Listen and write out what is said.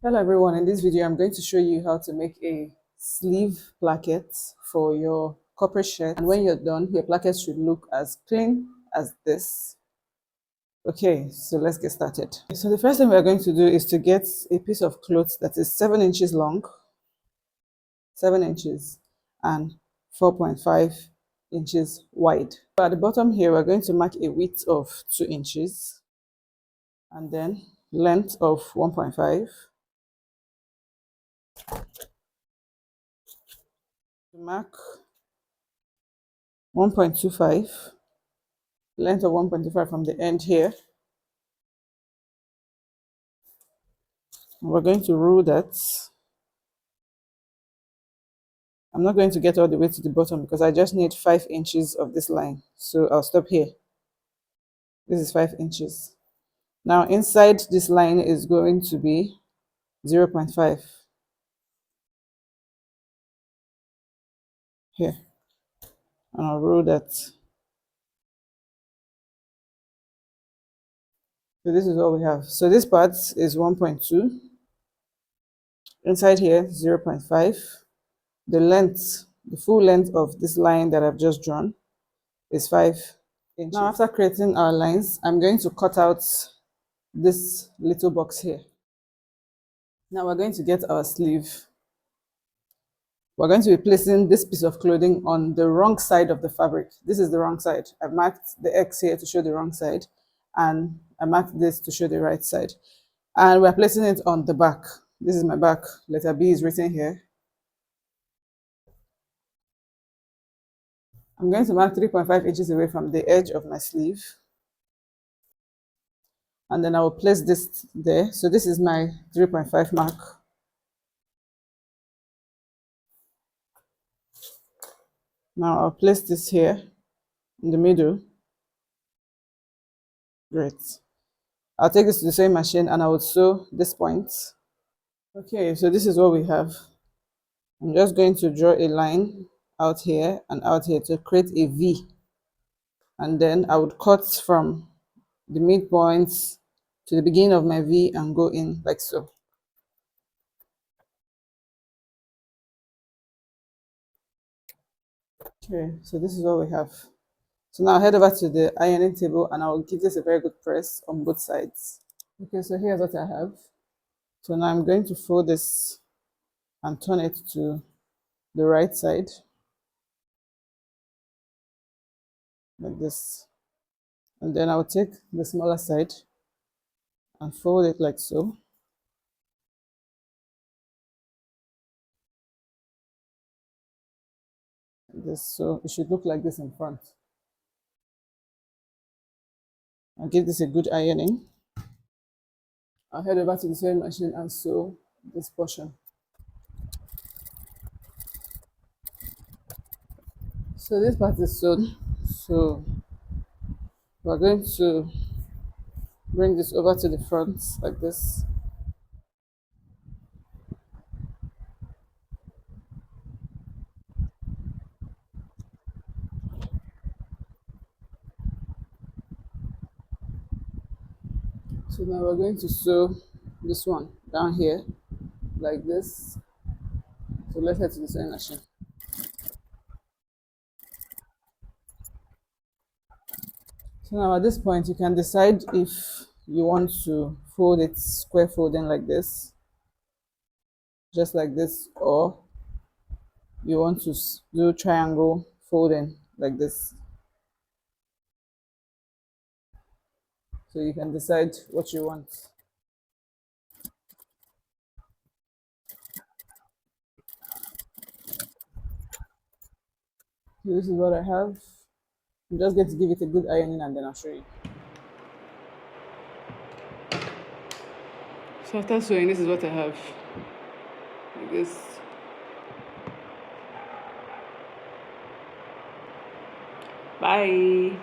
Hello everyone, in this video I'm going to show you how to make a sleeve placket for your corporate shirt, and when you're done your placket should look as clean as this. Okay, so let's get started. So the first thing we're going to do is to get a piece of cloth that is 7 inches long, 7 inches, and 4.5 inches wide. So at the bottom here we're going to mark a width of 2 inches and then length of 1.5. Mark 1.25, length of 1.25 from the end here. We're going to rule that. I'm not going to get all the way to the bottom because I just need 5 inches of this line. So I'll stop here. This is 5 inches. Now inside this line is going to be 0.5 here. And I'll rule that. So this is what we have. So this part is 1.2. Inside here, 0.5. The length, the full length of this line that I've just drawn is 5 inches. Now after creating our lines, I'm going to cut out this little box here. Now we're going to get our sleeve. We're going to be placing this piece of clothing on the wrong side of the fabric. This is the wrong side. I've marked the X here to show the wrong side, and I marked this to show the right side. And we're placing it on the back. This is my back. Letter B is written here. I'm going to mark 3.5 inches away from the edge of my sleeve. And then I will place this there. So this is my 3.5 mark. Now I'll place this here in the middle. Great. I'll take this to the sewing machine and I will sew this point. Okay, so this is what we have. I'm just going to draw a line out here and out here to create a V. And then I would cut from the midpoint to the beginning of my V and go in like so. Okay, so this is what we have. So now I'll head over to the ironing table and I will give this a very good press on both sides. Okay, so here's what I have. So now I'm going to fold this and turn it to the right side like this. And then I'll take the smaller side and fold it like so. Like this, so it should look like this in front. I'll give this a good ironing. I'll head over to the sewing machine and sew this portion. So this part is sewn. So we're going to bring this over to the front like this. So now we're going to sew this one down here like this. So let's head to the sewing machine. So now at this point you can decide if you want to fold it square folding like this, just like this, or you want to do triangle folding like this. So you can decide what you want. So this is what I have. I'm just going to give it a good ironing and then I'll show you. So after sewing, this is what I have. Like this. Bye.